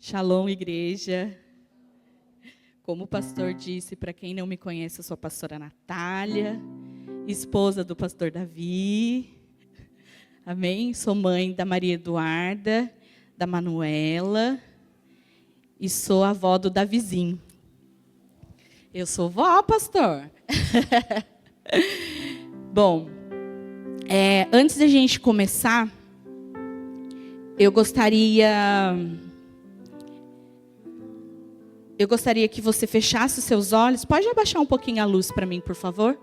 Shalom, igreja. Como o pastor disse, para quem não me conhece, eu sou a pastora Natália, esposa do pastor Davi. Amém? Sou mãe da Maria Eduarda, da Manuela e sou avó do Davizinho. Eu sou vó, pastor. Bom, antes da gente começar, eu gostaria que você fechasse os seus olhos. Pode abaixar um pouquinho a luz para mim, por favor?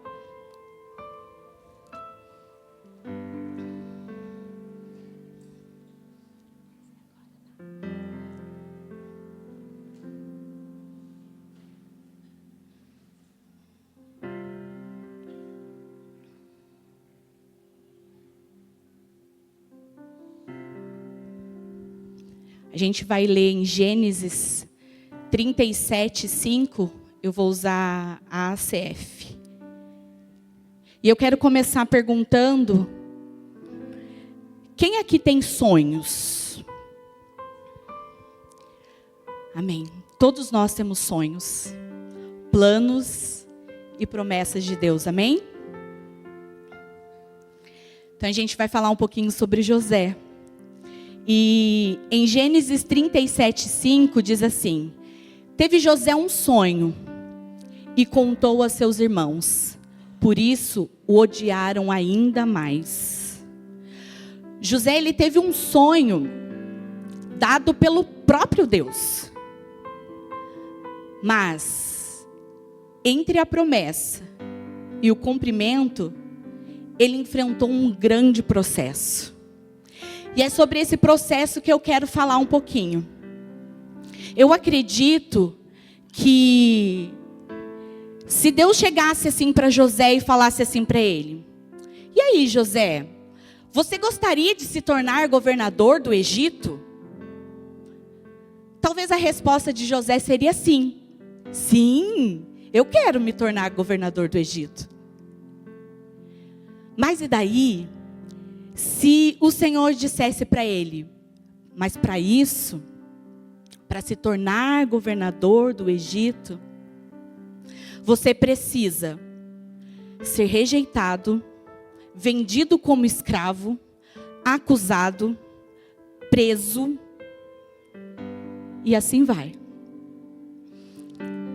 A gente vai ler em Gênesis 37:5, eu vou usar a ACF. E eu quero começar perguntando: quem aqui tem sonhos? Amém. Todos nós temos sonhos, planos e promessas de Deus, amém? Então a gente vai falar um pouquinho sobre José. E em Gênesis 37:5 diz assim: teve José um sonho e contou a seus irmãos, por isso o odiaram ainda mais. José, ele teve um sonho dado pelo próprio Deus. Mas entre a promessa e o cumprimento, ele enfrentou um grande processo. E é sobre esse processo que eu quero falar um pouquinho. Eu acredito que se Deus chegasse assim para José e falasse assim para ele: e aí, José, você gostaria de se tornar governador do Egito? Talvez a resposta de José seria sim. Sim, eu quero me tornar governador do Egito. Mas e daí, se o Senhor dissesse para ele: mas para isso, para se tornar governador do Egito, você precisa ser rejeitado, vendido como escravo, acusado, preso, e assim vai.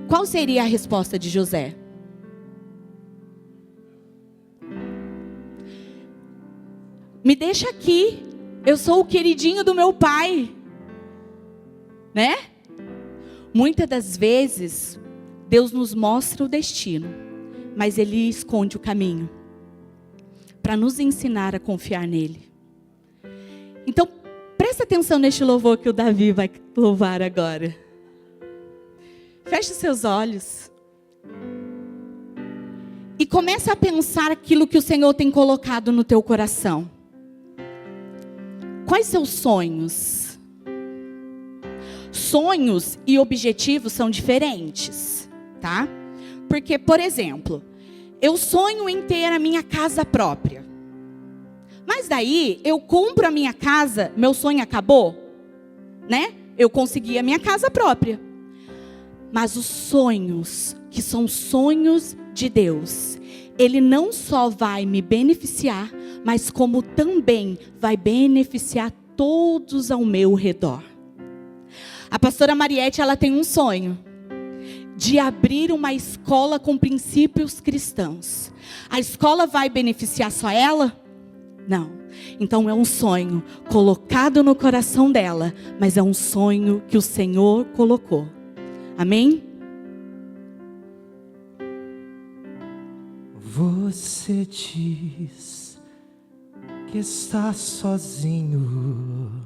Qual seria a resposta de José? Me deixa aqui, eu sou o queridinho do meu pai, né? Muitas das vezes, Deus nos mostra o destino, mas Ele esconde o caminho, para nos ensinar a confiar nele. Então, presta atenção neste louvor que o Davi vai louvar agora. Feche os seus olhos e comece a pensar aquilo que o Senhor tem colocado no teu coração. Quais seus sonhos? Sonhos e objetivos são diferentes, tá? Porque, por exemplo, eu sonho em ter a minha casa própria. Mas daí, eu compro a minha casa, meu sonho acabou, né? Eu consegui a minha casa própria. Mas os sonhos, que são sonhos de Deus, Ele não só vai me beneficiar, mas como também vai beneficiar todos ao meu redor. A pastora Mariette, ela tem um sonho de abrir uma escola com princípios cristãos. A escola vai beneficiar só ela? Não. Então é um sonho colocado no coração dela, mas é um sonho que o Senhor colocou. Amém? Você diz que está sozinho,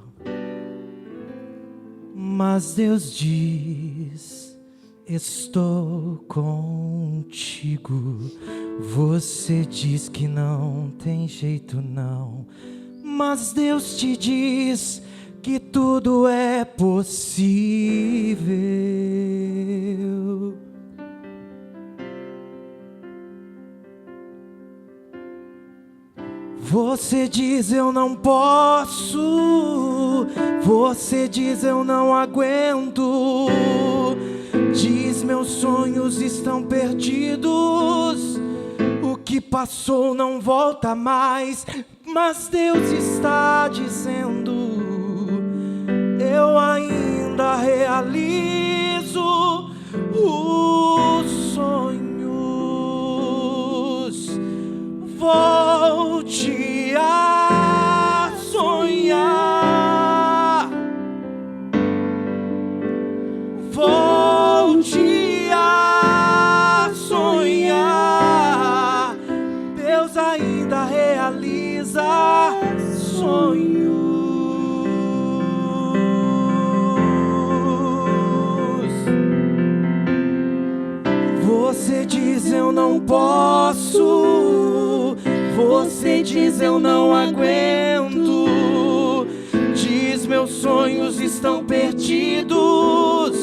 mas Deus diz: estou contigo. Você diz que não tem jeito não, mas Deus te diz que tudo é possível. Você diz eu não posso, você diz eu não aguento, diz meus sonhos estão perdidos, o que passou não volta mais, mas Deus está dizendo, eu ainda realizo os sonhos. Volte a sonhar, volte a sonhar, Deus ainda realiza sonhos. Você diz eu não posso, você diz eu não aguento, diz meus sonhos estão perdidos,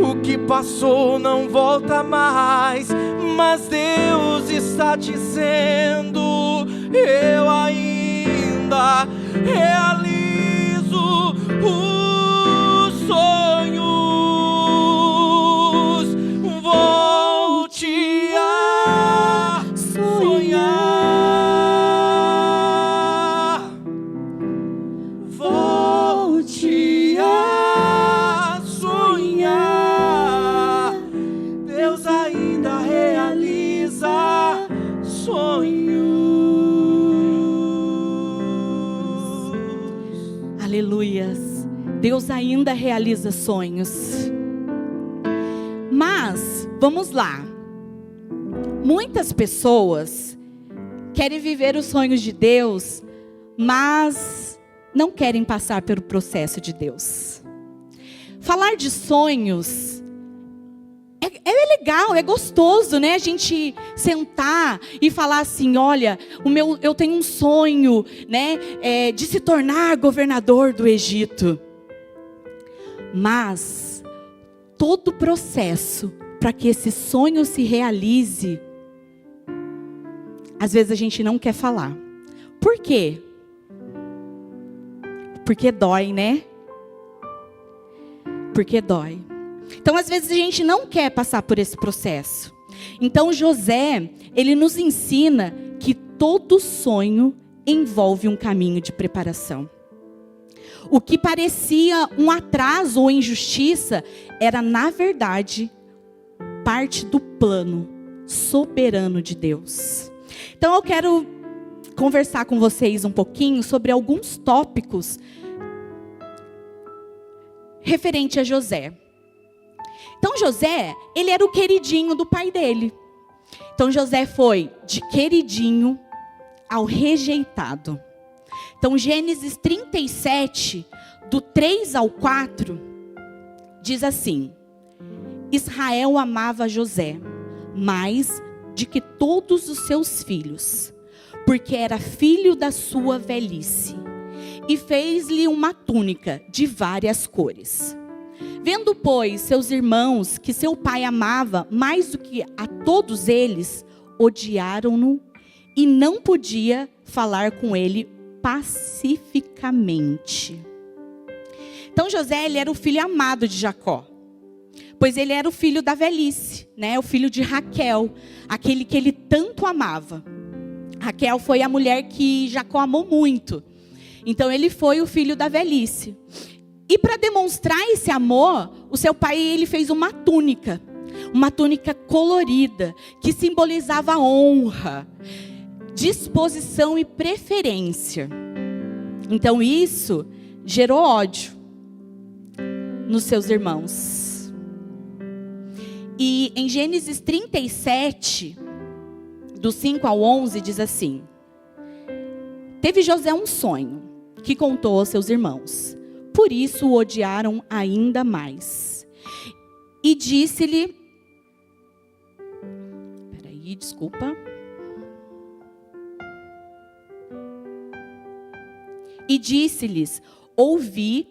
o que passou não volta mais, mas Deus está dizendo, eu ainda realizo os sonhos. Volte a sonhar, volte a sonhar, Deus ainda realiza sonhos. Aleluias. Deus ainda realiza sonhos. Mas, vamos lá. Muitas pessoas querem viver os sonhos de Deus, mas não querem passar pelo processo de Deus. Falar de sonhos é legal, é gostoso, né? A gente sentar e falar assim, olha, eu tenho um sonho, né, de se tornar governador do Egito. Mas todo o processo para que esse sonho se realize, às vezes a gente não quer falar. Por quê? Porque dói, né? Porque dói. Então, às vezes a gente não quer passar por esse processo. Então, José, ele nos ensina que todo sonho envolve um caminho de preparação. O que parecia um atraso ou injustiça era, na verdade, parte do plano soberano de Deus. Então eu quero conversar com vocês um pouquinho sobre alguns tópicos referente a José. Então José, ele era o queridinho do pai dele. Então José foi de queridinho ao rejeitado. Então Gênesis 37, do 3 ao 4, diz assim: Israel amava José mais de que todos os seus filhos, porque era filho da sua velhice, e fez-lhe uma túnica de várias cores. Vendo, pois, seus irmãos que seu pai amava mais do que a todos eles, odiaram-no e não podia falar com ele pacificamente. Então José, ele era o filho amado de Jacó, pois ele era o filho da velhice, né? O filho de Raquel, aquele que ele tanto amava. Raquel foi a mulher que Jacó amou muito. Então ele foi o filho da velhice. E para demonstrar esse amor, o seu pai, ele fez uma túnica colorida, que simbolizava honra, disposição e preferência. Então isso gerou ódio nos seus irmãos. E em Gênesis 37, do 5 ao 11, diz assim: Teve José um sonho, que contou aos seus irmãos. Por isso o odiaram ainda mais. E disse-lhe... Peraí, desculpa. E disse-lhes: ouve,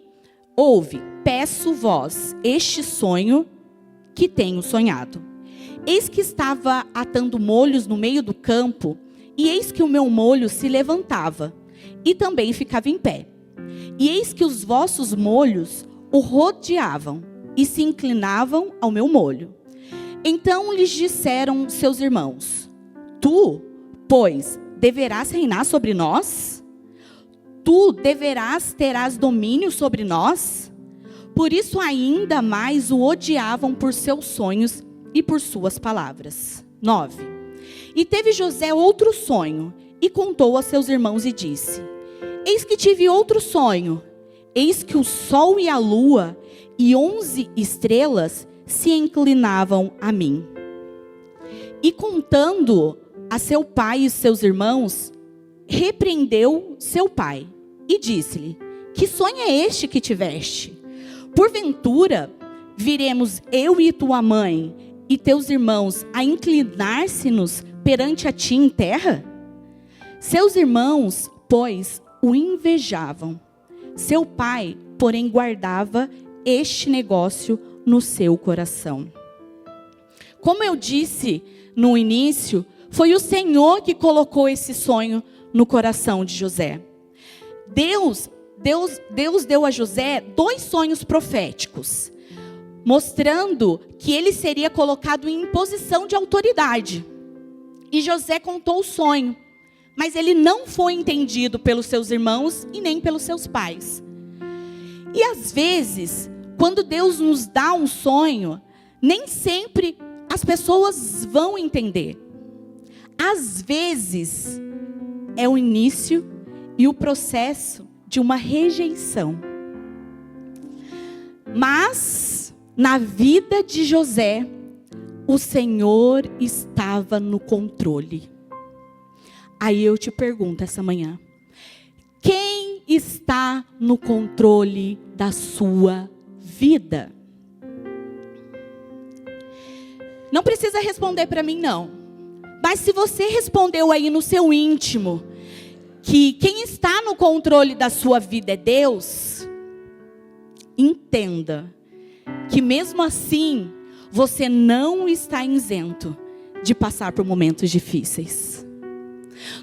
peço-vos este sonho que tenho sonhado. Eis que estava atando molhos no meio do campo, E eis que o meu molho se levantava, e também ficava em pé. E eis que os vossos molhos o rodeavam, e se inclinavam ao meu molho. Então lhes disseram seus irmãos: tu, pois, deverás reinar sobre nós? Tu terás domínio sobre nós? Por isso ainda mais o odiavam por seus sonhos e por suas palavras. 9. E teve José outro sonho, e contou a seus irmãos e disse: eis que tive outro sonho, eis que o sol e a lua e 11 estrelas se inclinavam a mim. E contando a seu pai e seus irmãos, repreendeu seu pai e disse-lhe: que sonho é este que tiveste? Porventura, viremos eu e tua mãe e teus irmãos a inclinar-se-nos perante a ti em terra? Seus irmãos, pois, o invejavam. Seu pai, porém, guardava este negócio no seu coração. Como eu disse no início, foi o Senhor que colocou esse sonho no coração de José. Deus deu a José 2 sonhos proféticos, mostrando que ele seria colocado em posição de autoridade. E José contou o sonho, mas ele não foi entendido pelos seus irmãos e nem pelos seus pais. E às vezes, quando Deus nos dá um sonho, nem sempre as pessoas vão entender. Às vezes, é o início e o processo de uma rejeição. Mas, na vida de José, o Senhor estava no controle. Aí eu te pergunto essa manhã: quem está no controle da sua vida? Não precisa responder para mim, não. Mas se você respondeu aí no seu íntimo que quem está no controle da sua vida é Deus, entenda que mesmo assim você não está isento de passar por momentos difíceis.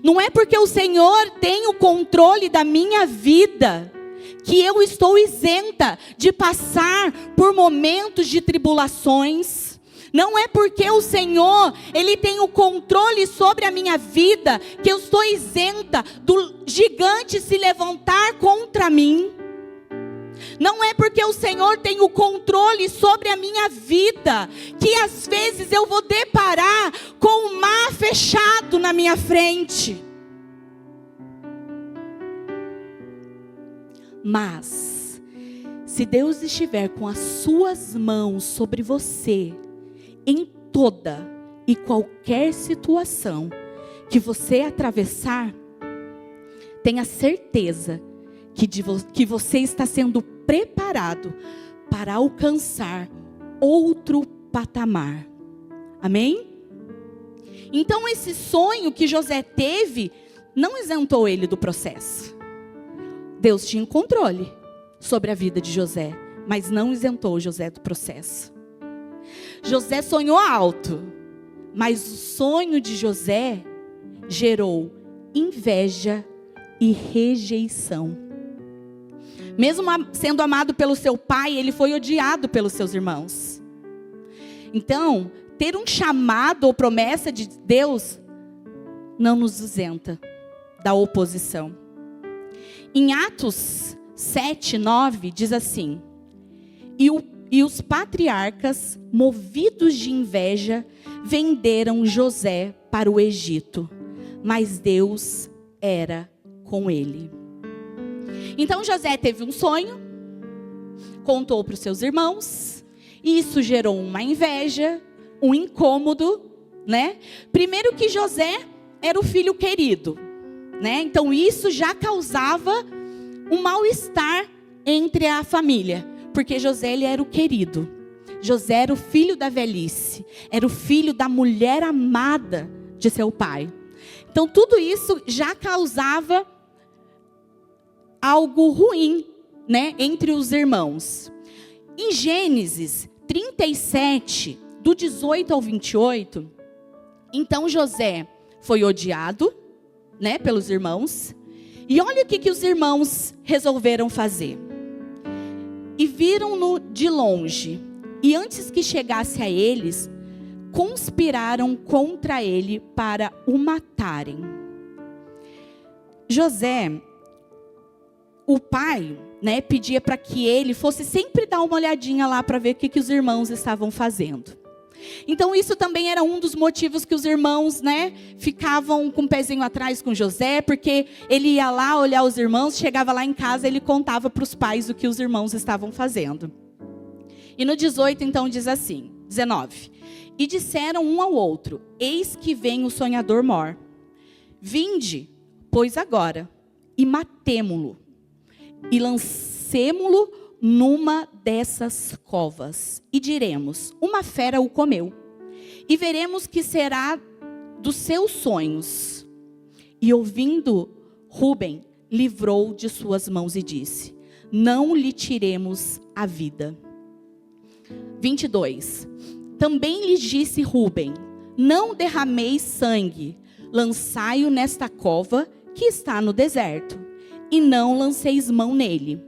Não é porque o Senhor tem o controle da minha vida que eu estou isenta de passar por momentos de tribulações. Não é porque o Senhor, Ele tem o controle sobre a minha vida, que eu estou isenta do gigante se levantar contra mim. Não é porque o Senhor tem o controle sobre a minha vida, que às vezes eu vou deparar com o mar fechado na minha frente. Mas, se Deus estiver com as suas mãos sobre você, em toda e qualquer situação que você atravessar, tenha certeza que você está sendo preparado para alcançar outro patamar. Amém? Então esse sonho que José teve não isentou ele do processo. Deus tinha controle sobre a vida de José, mas não isentou José do processo. José sonhou alto, mas o sonho de José gerou inveja e rejeição. Mesmo sendo amado pelo seu pai, ele foi odiado pelos seus irmãos. Então, ter um chamado ou promessa de Deus não nos isenta da oposição. Em Atos 7:9 diz assim: E os patriarcas, movidos de inveja, venderam José para o Egito, mas Deus era com ele. Então José teve um sonho, contou para os seus irmãos, e isso gerou uma inveja, um incômodo, né? Primeiro que José era o filho querido, né? Então isso já causava um mal-estar entre a família. Porque José, ele era o querido. José era o filho da velhice. Era o filho da mulher amada de seu pai. Então tudo isso já causava algo ruim, né, entre os irmãos. Em Gênesis 37, do 18 ao 28, então José foi odiado, né, pelos irmãos. E olha o que os irmãos resolveram fazer. E viram-no de longe. E antes que chegasse a eles, conspiraram contra ele para o matarem. José, o pai, né, pedia para que ele fosse sempre dar uma olhadinha lá para ver o que os irmãos estavam fazendo. Então isso também era um dos motivos que os irmãos, né, ficavam com o pezinho atrás com José, porque ele ia lá olhar os irmãos, chegava lá em casa, ele contava para os pais o que os irmãos estavam fazendo. E no 18 então diz assim, 19. E disseram um ao outro, eis que vem o sonhador mor. Vinde, pois agora, e matemo-lo, e lancemo-lo numa dessas covas, e diremos, uma fera o comeu, e veremos que será dos seus sonhos. E ouvindo, Rúben livrou de suas mãos e disse, não lhe tiremos a vida. 22. Também lhes disse Rúben, não derrameis sangue, lançai-o nesta cova que está no deserto, e não lanceis mão nele.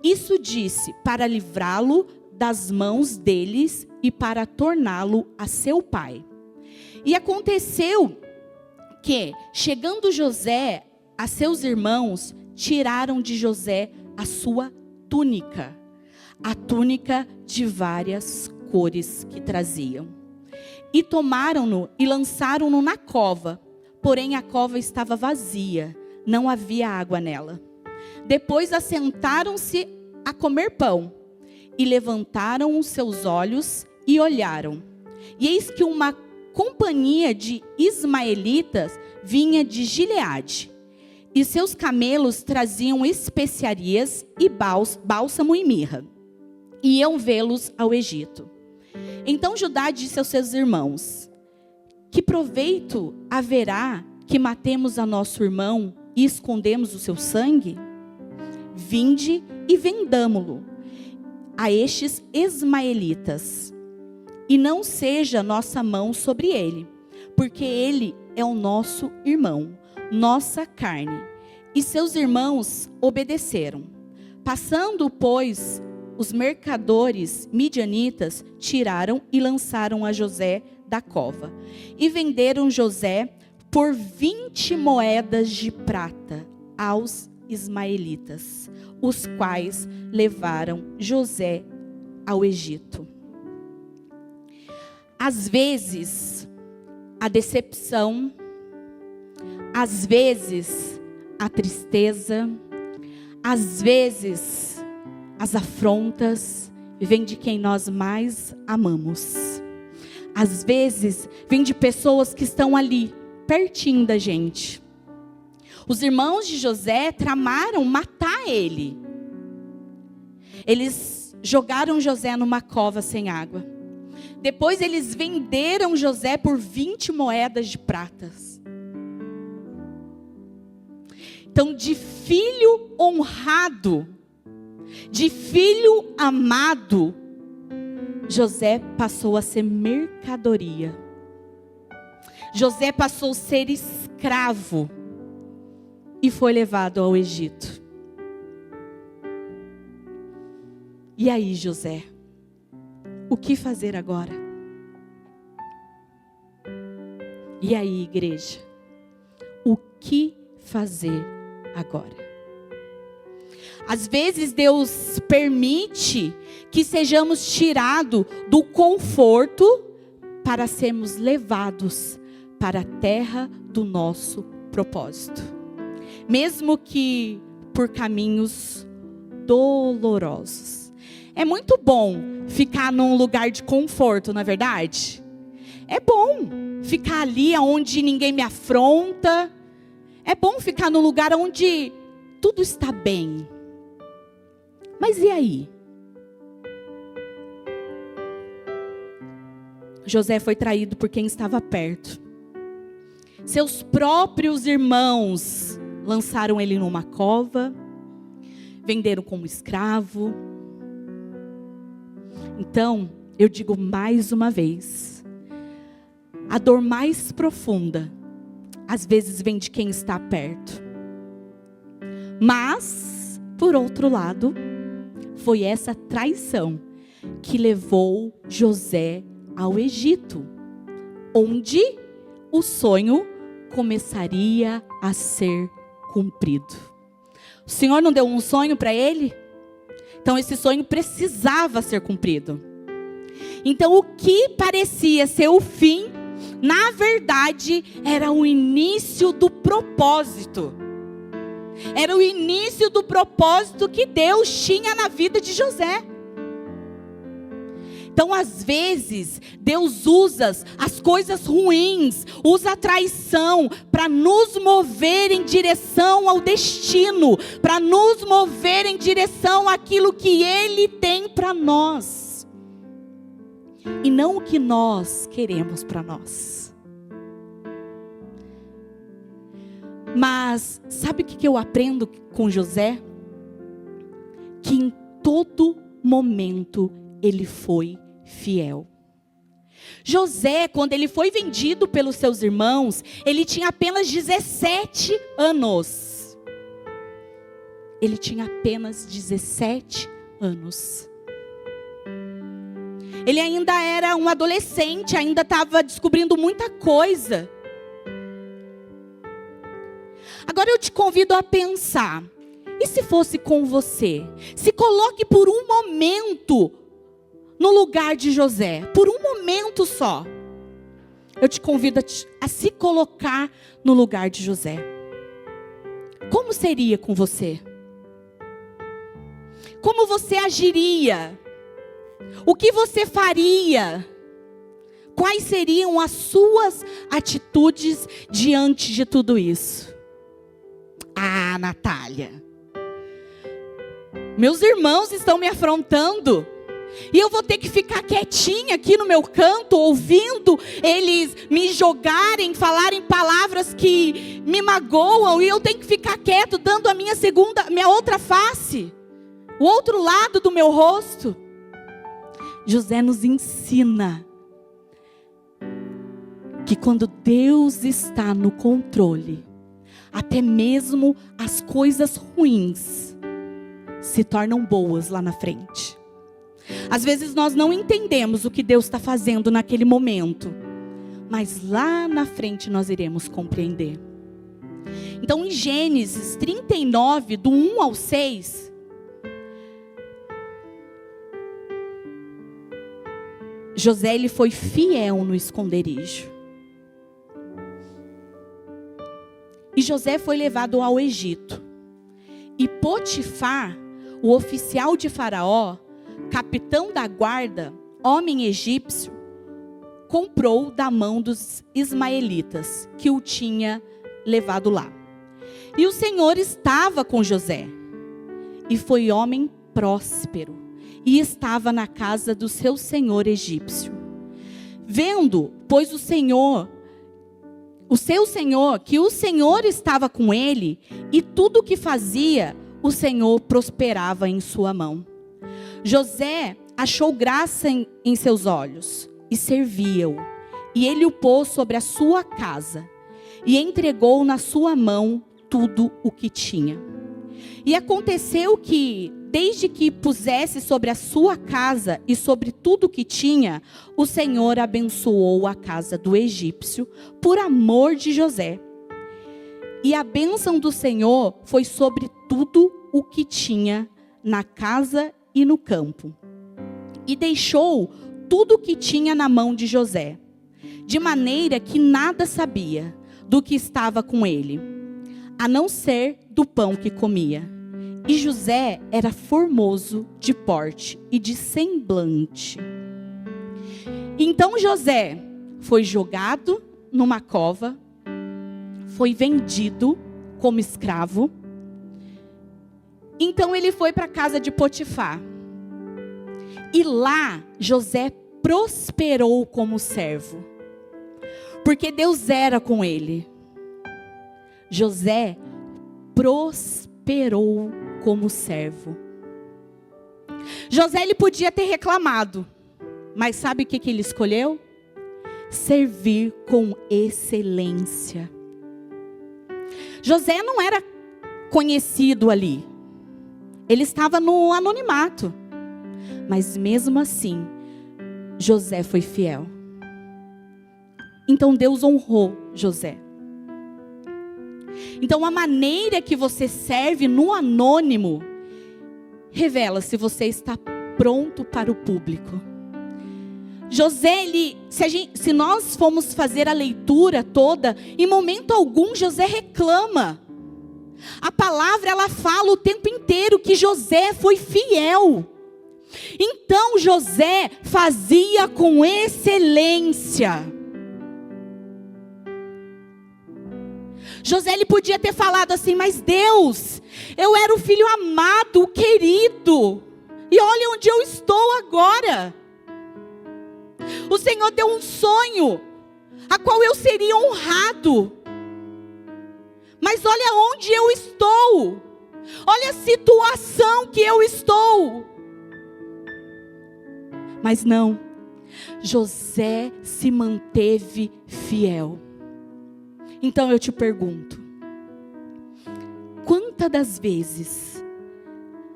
Isso disse para livrá-lo das mãos deles e para torná-lo a seu pai. E aconteceu que, chegando José a seus irmãos, tiraram de José a sua túnica, a túnica de várias cores que traziam. E tomaram-no e lançaram-no na cova, porém a cova estava vazia, não havia água nela. Depois assentaram-se a comer pão, e levantaram os seus olhos e olharam. E eis que uma companhia de ismaelitas vinha de Gileade, e seus camelos traziam especiarias e bálsamo e mirra, e iam vê-los ao Egito. Então Judá disse aos seus irmãos, que proveito haverá que matemos a nosso irmão e escondemos o seu sangue? Vinde e vendamo-lo a estes ismaelitas, e não seja nossa mão sobre ele, porque ele é o nosso irmão, nossa carne. E seus irmãos obedeceram. Passando, pois, os mercadores midianitas tiraram e lançaram a José da cova, e venderam José por 20 moedas de prata aos ismaelitas, os quais levaram José ao Egito. Às vezes, a decepção, às vezes, a tristeza, às vezes, as afrontas, vêm de quem nós mais amamos. Às vezes, vêm de pessoas que estão ali, pertinho da gente. Os irmãos de José tramaram matar ele. Eles jogaram José numa cova sem água. Depois eles venderam José por 20 moedas de pratas. Então, de filho honrado, de filho amado, José passou a ser mercadoria. José passou a ser escravo e foi levado ao Egito. E aí, José, o que fazer agora? E aí, igreja, o que fazer agora? Às vezes Deus permite que sejamos tirados do conforto para sermos levados para a terra do nosso propósito. Mesmo que por caminhos dolorosos. É muito bom ficar num lugar de conforto, não é verdade? É bom ficar ali onde ninguém me afronta. É bom ficar num lugar onde tudo está bem. Mas e aí? José foi traído por quem estava perto. Seus próprios irmãos lançaram ele numa cova, venderam como escravo. Então, eu digo mais uma vez, a dor mais profunda, às vezes vem de quem está perto. Mas, por outro lado, foi essa traição que levou José ao Egito, onde o sonho começaria a ser cumprido. O Senhor não deu um sonho para ele? Então esse sonho precisava ser cumprido. Então o que parecia ser o fim, na verdade, era o início do propósito. Era o início do propósito que Deus tinha na vida de José. Então, às vezes, Deus usa as coisas ruins, usa a traição para nos mover em direção ao destino, para nos mover em direção àquilo que Ele tem para nós. E não o que nós queremos para nós. Mas, sabe o que eu aprendo com José? Que em todo momento ele foi fiel. José, quando ele foi vendido pelos seus irmãos, ele tinha apenas 17 anos. Ele tinha apenas 17 anos. Ele ainda era um adolescente, ainda estava descobrindo muita coisa. Agora eu te convido a pensar, e se fosse com você? Se coloque por um momento no lugar de José, por um momento só. Eu te convido a se colocar no lugar de José. Como seria com você? Como você agiria? O que você faria? Quais seriam as suas atitudes diante de tudo isso? Ah, Natália, meus irmãos estão me afrontando. E eu vou ter que ficar quietinha aqui no meu canto, ouvindo eles me jogarem, falarem palavras que me magoam. E eu tenho que ficar quieto, dando a minha outra face, o outro lado do meu rosto. José nos ensina que quando Deus está no controle, até mesmo as coisas ruins se tornam boas lá na frente. Às vezes nós não entendemos o que Deus está fazendo naquele momento, mas lá na frente nós iremos compreender. Então em Gênesis 39, do 1 ao 6, José ele foi fiel no esconderijo. E José foi levado ao Egito. E Potifar, o oficial de Faraó, capitão da guarda, homem egípcio, comprou da mão dos ismaelitas que o tinha levado lá. E o Senhor estava com José, e foi homem próspero, e estava na casa do seu senhor egípcio. Vendo, pois o seu senhor, que o Senhor estava com ele, e tudo o que fazia, o Senhor prosperava em sua mão. José achou graça em seus olhos e servia-o. E ele o pôs sobre a sua casa e entregou na sua mão tudo o que tinha. E aconteceu que, desde que pusesse sobre a sua casa e sobre tudo o que tinha, o Senhor abençoou a casa do egípcio por amor de José. E a bênção do Senhor foi sobre tudo o que tinha na casa e no campo. E deixou tudo o que tinha na mão de José, de maneira que nada sabia do que estava com ele, a não ser do pão que comia. E José era formoso de porte e de semblante. Então José foi jogado numa cova, foi vendido como escravo. Então ele foi para a casa de Potifar. E lá José prosperou como servo, porque Deus era com ele. José prosperou como servo. José ele podia ter reclamado, mas sabe o que ele escolheu? Servir com excelência. José não era conhecido ali. Ele estava no anonimato. Mas mesmo assim, José foi fiel. Então Deus honrou José. Então a maneira que você serve no anônimo revela se você está pronto para o público. José, se nós formos fazer a leitura toda, em momento algum José reclama. A palavra ela fala o tempo inteiro que José foi fiel. Então José fazia com excelência. José ele podia ter falado assim: mas Deus, eu era o filho amado, o querido, e olha onde eu estou agora. O Senhor deu um sonho, a qual eu seria honrado. Mas olha onde eu estou. Olha a situação que eu estou. Mas não, José se manteve fiel. Então eu te pergunto, quantas das vezes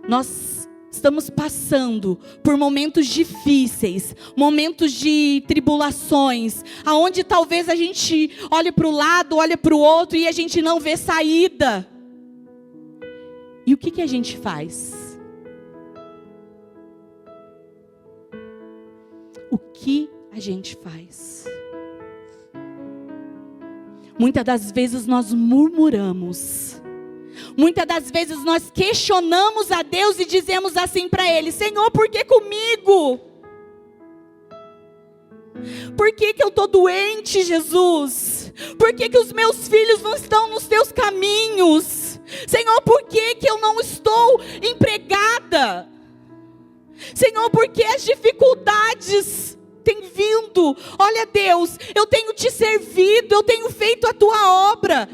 nós estamos passando por momentos difíceis, momentos de tribulações, aonde talvez a gente olhe para o lado, olhe para o outro e a gente não vê saída. E o que a gente faz? O que a gente faz? Muitas das vezes nós murmuramos. Muitas das vezes nós questionamos a Deus e dizemos assim para Ele: Senhor, por que comigo? Por que eu estou doente, Jesus? Por que os meus filhos não estão nos teus caminhos? Senhor, por que eu não estou empregada? Senhor, por que as dificuldades têm vindo? Olha, Deus, eu tenho te servido, eu tenho feito a tua obra.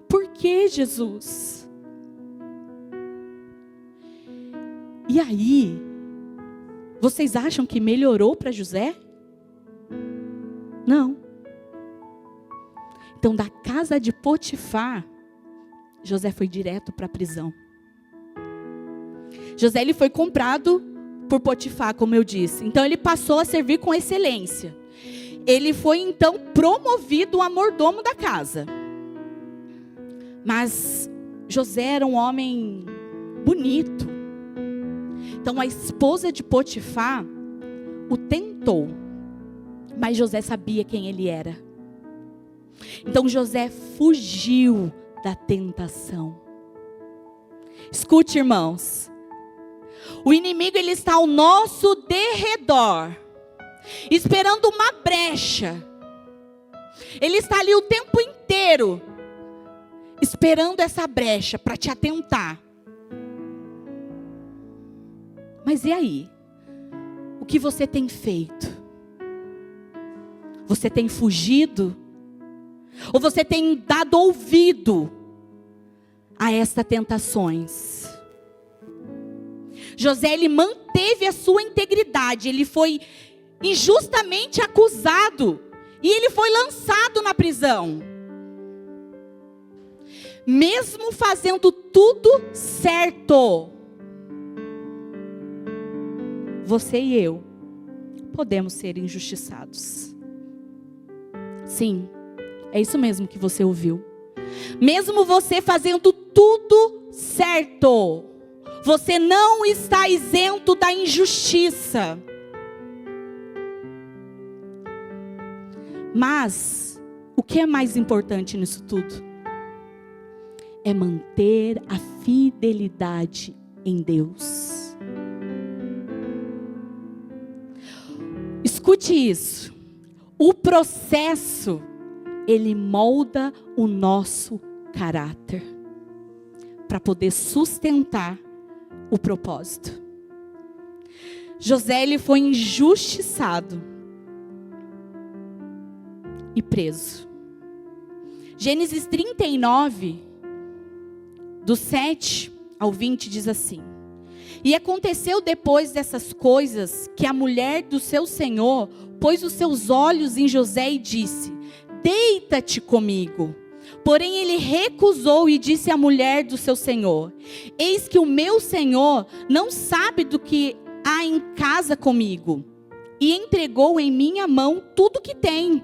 Por que, Jesus? E aí, vocês acham que melhorou para José? Não. Então, da casa de Potifar, José foi direto para a prisão. José ele foi comprado por Potifar, como eu disse. Então ele passou a servir com excelência. Ele foi então promovido a mordomo da casa. Mas José era um homem bonito. Então a esposa de Potifar o tentou. Mas José sabia quem ele era. Então José fugiu da tentação. Escute, irmãos. O inimigo ele está ao nosso derredor, esperando uma brecha. Ele está ali o tempo inteiro, esperando essa brecha para te atentar. Mas e aí? O que você tem feito? Você tem fugido? Ou você tem dado ouvido a estas tentações? José, ele manteve a sua integridade. Ele foi injustamente acusado. E ele foi lançado na prisão. Mesmo fazendo tudo certo. Você e eu podemos ser injustiçados. Sim, é isso mesmo que você ouviu. Mesmo você fazendo tudo certo, você não está isento da injustiça. Mas, o que é mais importante nisso tudo? É manter a fidelidade em Deus. Escute isso. O processo, ele molda o nosso caráter para poder sustentar o propósito. José, ele foi injustiçado e preso. Gênesis 39, do 7 ao 20 diz assim: E aconteceu depois dessas coisas, que a mulher do seu senhor pôs os seus olhos em José e disse: deita-te comigo. Porém ele recusou e disse à mulher do seu senhor: eis que o meu senhor não sabe do que há em casa comigo, e entregou em minha mão tudo o que tem.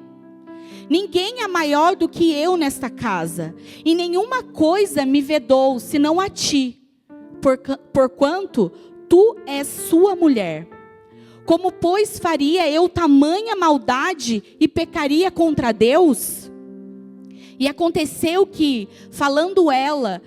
Ninguém é maior do que eu nesta casa, e nenhuma coisa me vedou, senão a ti, porquanto tu és sua mulher. Como, pois, faria eu tamanha maldade e pecaria contra Deus? E aconteceu que, falando ela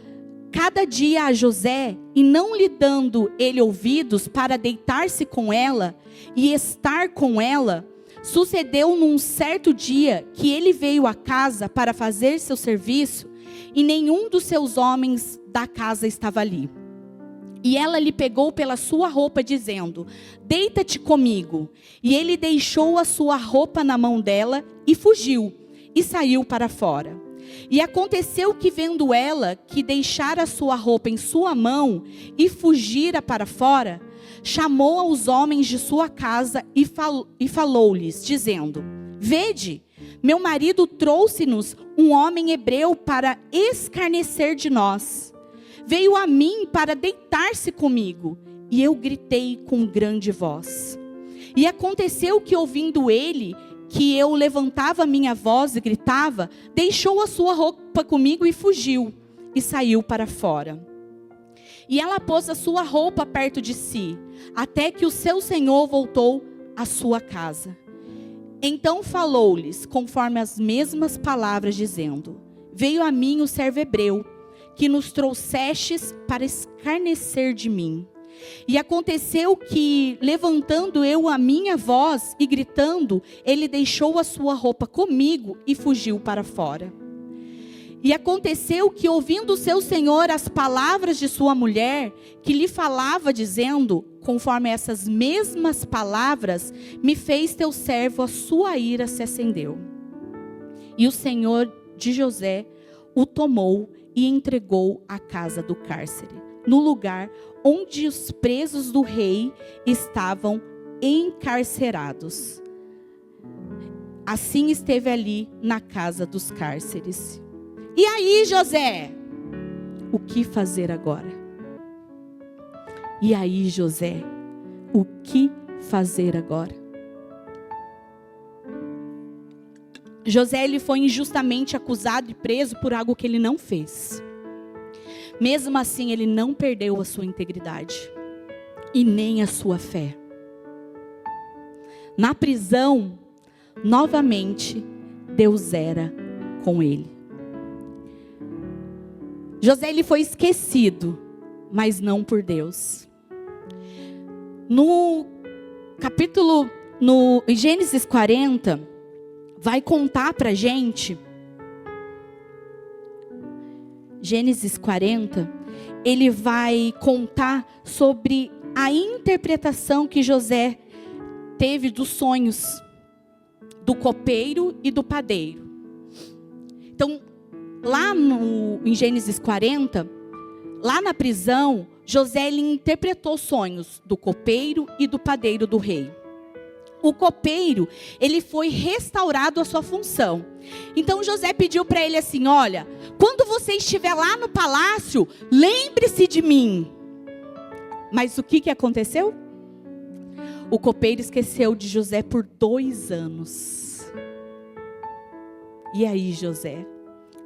cada dia a José, e não lhe dando ele ouvidos para deitar-se com ela e estar com ela, sucedeu num certo dia que ele veio à casa para fazer seu serviço, e nenhum dos seus homens da casa estava ali. E ela lhe pegou pela sua roupa, dizendo: deita-te comigo. E ele deixou a sua roupa na mão dela e fugiu, e saiu para fora. E aconteceu que, vendo ela que deixara a sua roupa em sua mão e fugira para fora, chamou aos homens de sua casa e falou-lhes, dizendo: vede, meu marido trouxe-nos um homem hebreu para escarnecer de nós. Veio a mim para deitar-se comigo, e eu gritei com grande voz. E aconteceu que, ouvindo ele que eu levantava minha voz e gritava, deixou a sua roupa comigo e fugiu, e saiu para fora. E ela pôs a sua roupa perto de si, até que o seu senhor voltou à sua casa. Então falou-lhes, conforme as mesmas palavras, dizendo: veio a mim o servo hebreu, que nos trouxestes para escarnecer de mim. E aconteceu que, levantando eu a minha voz e gritando, ele deixou a sua roupa comigo e fugiu para fora. E aconteceu que, ouvindo o seu senhor as palavras de sua mulher, que lhe falava dizendo, conforme essas mesmas palavras, me fez teu servo, a sua ira se acendeu. E o senhor de José o tomou e entregou à casa do cárcere, no lugar onde os presos do rei estavam encarcerados. Assim esteve ali na casa dos cárceres. E aí, José, o que fazer agora? E aí, José, o que fazer agora? José, ele foi injustamente acusado e preso por algo que ele não fez. Mesmo assim, ele não perdeu a sua integridade e nem a sua fé. Na prisão, novamente, Deus era com ele. José, ele foi esquecido, mas não por Deus. Em Gênesis 40, vai contar pra gente, Gênesis 40, ele vai contar sobre a interpretação que José teve dos sonhos do copeiro e do padeiro. Então, lá em Gênesis 40, lá na prisão, José, ele interpretou sonhos do copeiro e do padeiro do rei. O copeiro, ele foi restaurado a sua função. Então José pediu para ele assim: olha, quando você estiver lá no palácio, lembre-se de mim. Mas o que aconteceu? O copeiro esqueceu de José por 2 anos. E aí, José,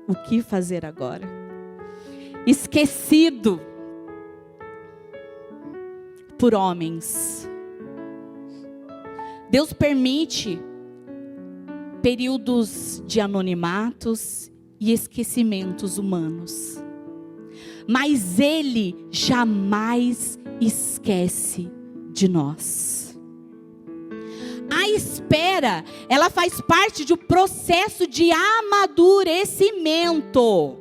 o que fazer agora? Esquecido por homens. Deus permite períodos de anonimatos e esquecimentos humanos, mas Ele jamais esquece de nós. A espera, ela faz parte de um processo de amadurecimento.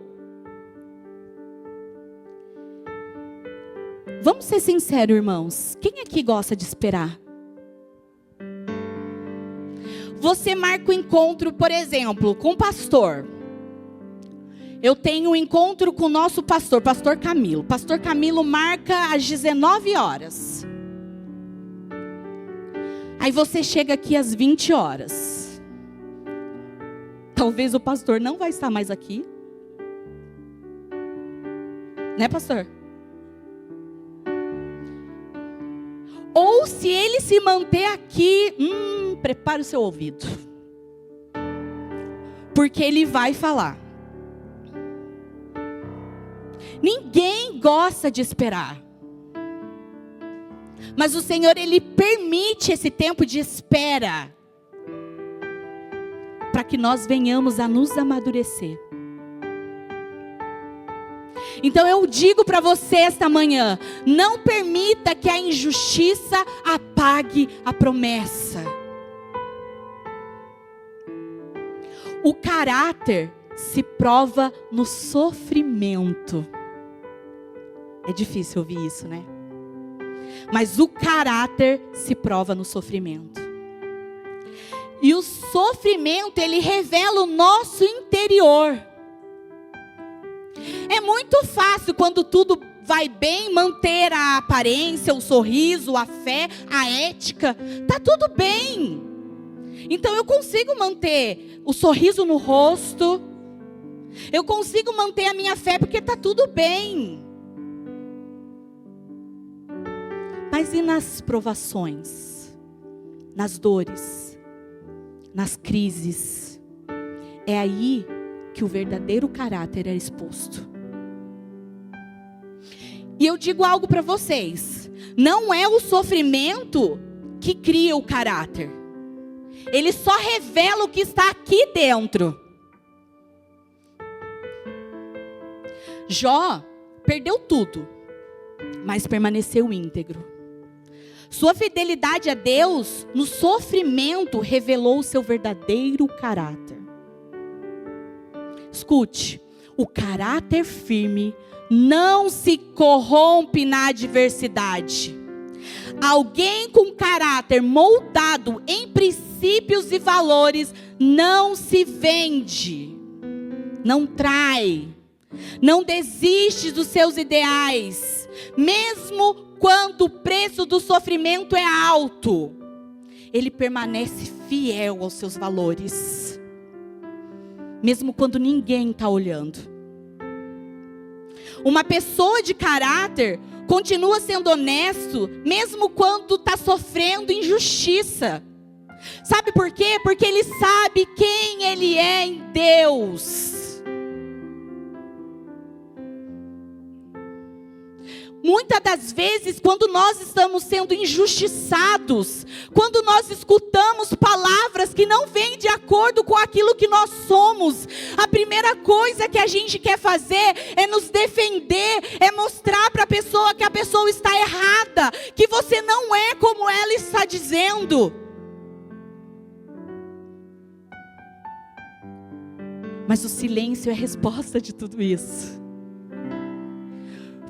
Vamos ser sinceros, irmãos. Quem aqui gosta de esperar? Você marca o encontro, por exemplo, com o pastor. eu tenho um encontro com o nosso pastor Camilo. Pastor Camilo marca às 19 horas. Aí você chega aqui às 20 horas. Talvez o pastor não vai estar mais aqui. Né, pastor? Ou se ele se manter aqui, prepare o seu ouvido. Porque ele vai falar. Ninguém gosta de esperar. Mas o Senhor, Ele permite esse tempo de espera. Para que nós venhamos a nos amadurecer. Então eu digo para você esta manhã, não permita que a injustiça apague a promessa. O caráter se prova no sofrimento. É difícil ouvir isso, né? Mas o caráter se prova no sofrimento. E o sofrimento, ele revela o nosso interior. É muito fácil quando tudo vai bem, manter a aparência, o sorriso, a fé, a ética. Tá tudo bem. Então eu consigo manter o sorriso no rosto. Eu consigo manter a minha fé porque tá tudo bem. Mas e nas provações? Nas dores? Nas crises? É aí que o verdadeiro caráter é exposto. E eu digo algo para vocês. Não é o sofrimento que cria o caráter. Ele só revela o que está aqui dentro. Jó perdeu tudo, mas permaneceu íntegro. Sua fidelidade a Deus, no sofrimento, revelou o seu verdadeiro caráter. Escute, o caráter firme não se corrompe na adversidade. Alguém com caráter moldado em princípios e valores não se vende, não trai, não desiste dos seus ideais, mesmo quando o preço do sofrimento é alto, ele permanece fiel aos seus valores, mesmo quando ninguém está olhando. Uma pessoa de caráter continua sendo honesto, mesmo quando está sofrendo injustiça. Sabe por quê? Porque ele sabe quem ele é em Deus. Muitas das vezes, quando nós estamos sendo injustiçados, quando nós escutamos palavras que não vêm de acordo com aquilo que nós somos, a primeira coisa que a gente quer fazer é nos defender, é mostrar para a pessoa que a pessoa está errada, que você não é como ela está dizendo. Mas o silêncio é a resposta de tudo isso.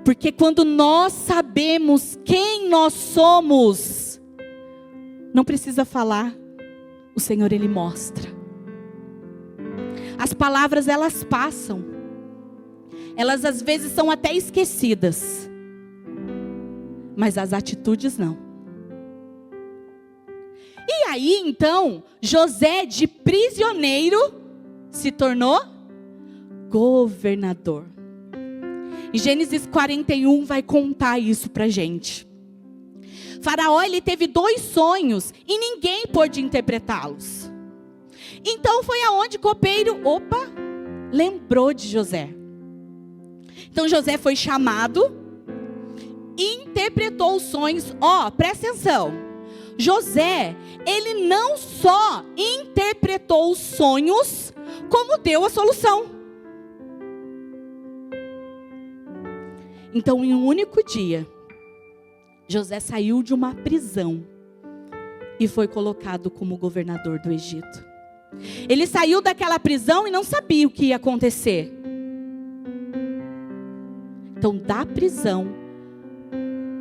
Porque quando nós sabemos quem nós somos, não precisa falar, o Senhor Ele mostra. As palavras elas passam, elas às vezes são até esquecidas, mas as atitudes não. E aí então, José de prisioneiro se tornou governador. Em Gênesis 41 vai contar isso pra gente. Faraó, ele teve 2 sonhos e ninguém pôde interpretá-los. Então foi aonde o copeiro, lembrou de José. Então José foi chamado e interpretou os sonhos. Presta atenção. José, ele não só interpretou os sonhos, como deu a solução. Então, em um único dia, José saiu de uma prisão e foi colocado como governador do Egito. Ele saiu daquela prisão e não sabia o que ia acontecer. Então, da prisão,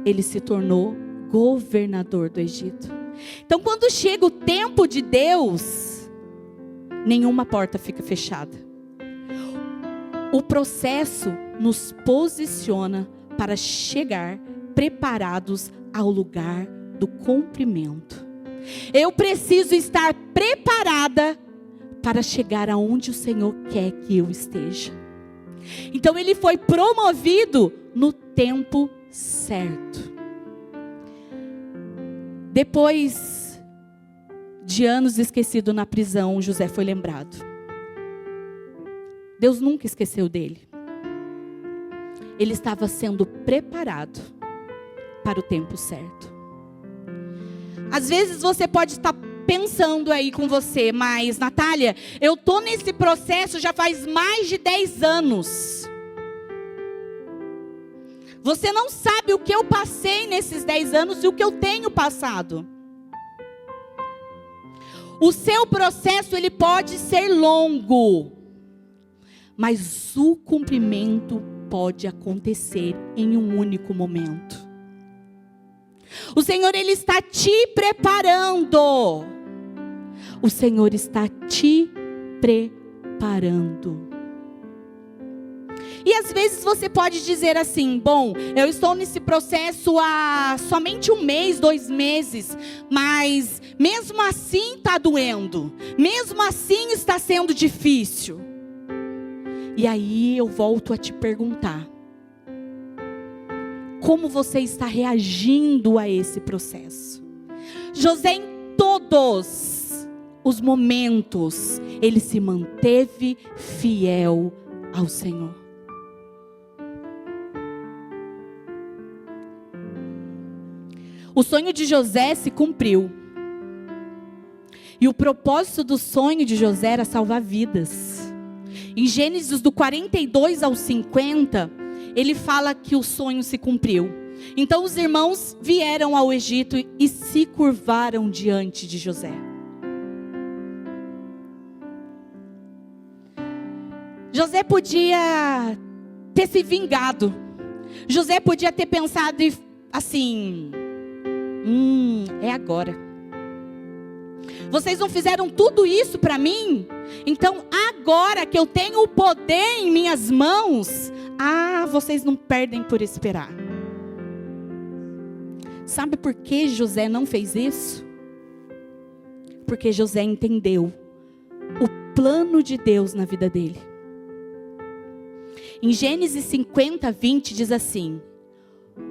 ele se tornou governador do Egito. Então, quando chega o tempo de Deus, nenhuma porta fica fechada. O processo nos posiciona para chegar preparados ao lugar do cumprimento. Eu preciso estar preparada para chegar aonde o Senhor quer que eu esteja. Então ele foi promovido no tempo certo. Depois de anos esquecido na prisão, José foi lembrado. Deus nunca esqueceu dele. Ele estava sendo preparado para o tempo certo. Às vezes você pode estar pensando aí com você, mas Natália, eu estou nesse processo já faz mais de 10 anos. Você não sabe o que eu passei nesses 10 anos e o que eu tenho passado. O seu processo, ele pode ser longo, mas o cumprimento pode acontecer em um único momento. O Senhor, ele está te preparando. O Senhor está te preparando. E às vezes você pode dizer assim: bom, eu estou nesse processo há somente 1 mês, 2 meses, mas mesmo assim está doendo, mesmo assim está sendo difícil. E aí eu volto a te perguntar: como você está reagindo a esse processo? José, em todos os momentos, ele se manteve fiel ao Senhor. O sonho de José se cumpriu. E o propósito do sonho de José era salvar vidas. Em Gênesis do 42 ao 50, ele fala que o sonho se cumpriu. Então os irmãos vieram ao Egito e se curvaram diante de José. José podia ter se vingado. José podia ter pensado assim: é agora. Vocês não fizeram tudo isso para mim? Então agora que eu tenho o poder em minhas mãos, vocês não perdem por esperar. Sabe por que José não fez isso? Porque José entendeu o plano de Deus na vida dele. Em Gênesis 50, 20 diz assim: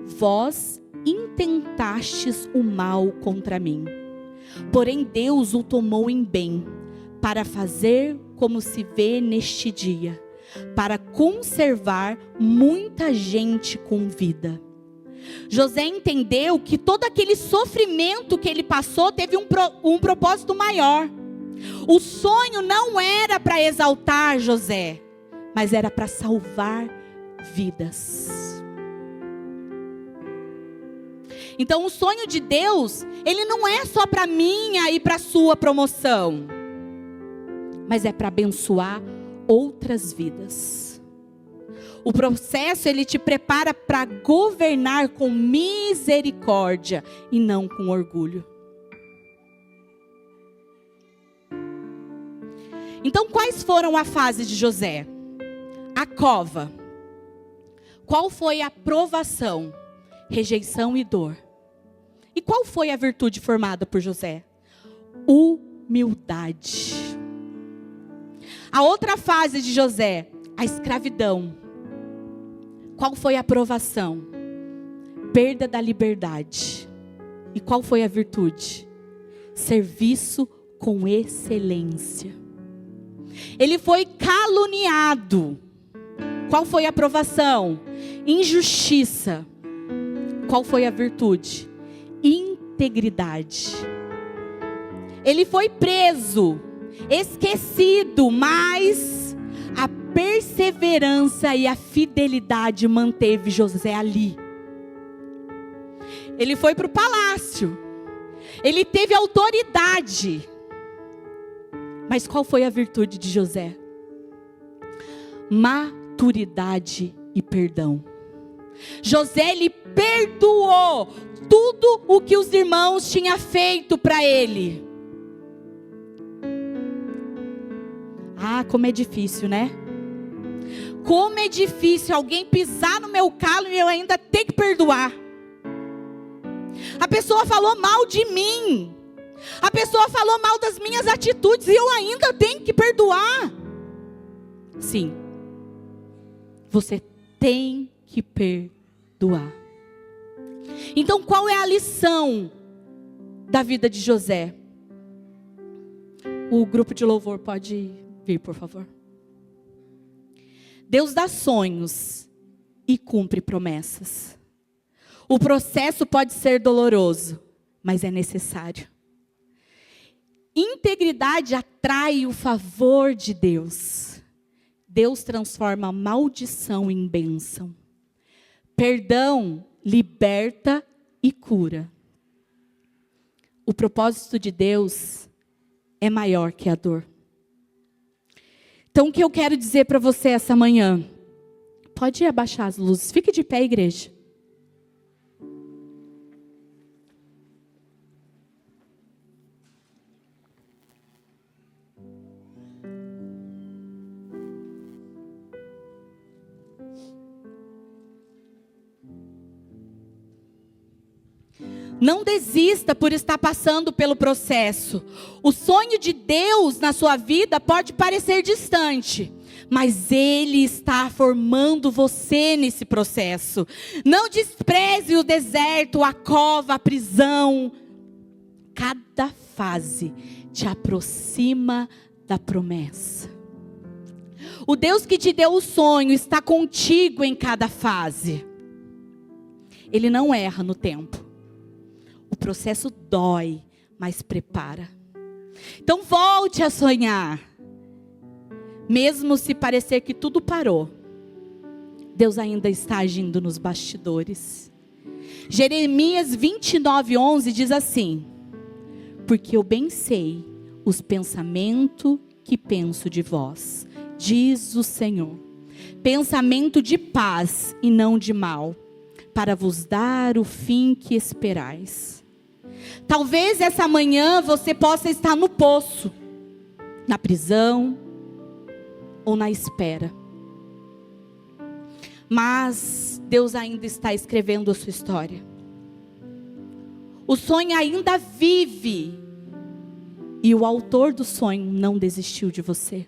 vós intentastes o mal contra mim, porém Deus o tomou em bem, para fazer como se vê neste dia, para conservar muita gente com vida. José entendeu que todo aquele sofrimento que ele passou teve um propósito maior. O sonho não era para exaltar José, mas era para salvar vidas. Então o sonho de Deus, ele não é só para minha e para sua promoção, mas é para abençoar outras vidas. O processo, ele te prepara para governar com misericórdia e não com orgulho. Então, quais foram a fase de José? A cova. Qual foi a provação? Rejeição e dor. E qual foi a virtude formada por José? Humildade. A outra fase de José, a escravidão. Qual foi a provação? Perda da liberdade. E qual foi a virtude? Serviço com excelência. Ele foi caluniado. Qual foi a provação? Injustiça. Qual foi a virtude? Integridade. Ele foi preso, esquecido, mas a perseverança e a fidelidade manteve José ali. Ele foi para o palácio. Ele teve autoridade. Mas qual foi a virtude de José? Maturidade e perdão. José, ele perdoou tudo o que os irmãos tinham feito para ele. Como é difícil, né? Como é difícil alguém pisar no meu calo e eu ainda ter que perdoar. A pessoa falou mal de mim. A pessoa falou mal das minhas atitudes e eu ainda tenho que perdoar. Sim. Você tem que perdoar. Então, qual é a lição da vida de José? O grupo de louvor pode vir, por favor. Deus dá sonhos e cumpre promessas. O processo pode ser doloroso, mas é necessário. Integridade atrai o favor de Deus. Deus transforma a maldição em bênção. Perdão liberta e cura. O propósito de Deus é maior que a dor. Então, o que eu quero dizer para você essa manhã? Pode abaixar as luzes. Fique de pé, igreja. Não desista por estar passando pelo processo. O sonho de Deus na sua vida pode parecer distante, mas Ele está formando você nesse processo. Não despreze o deserto, a cova, a prisão. Cada fase te aproxima da promessa. O Deus que te deu o sonho está contigo em cada fase. Ele não erra no tempo. O processo dói, mas prepara. Então volte a sonhar. Mesmo se parecer que tudo parou, Deus ainda está agindo nos bastidores. Jeremias 29:11 diz assim: porque eu bem sei os pensamentos que penso de vós, diz o Senhor, pensamento de paz e não de mal, para vos dar o fim que esperais. Talvez essa manhã você possa estar no poço, na prisão ou na espera. Mas Deus ainda está escrevendo a sua história. O sonho ainda vive e o autor do sonho não desistiu de você.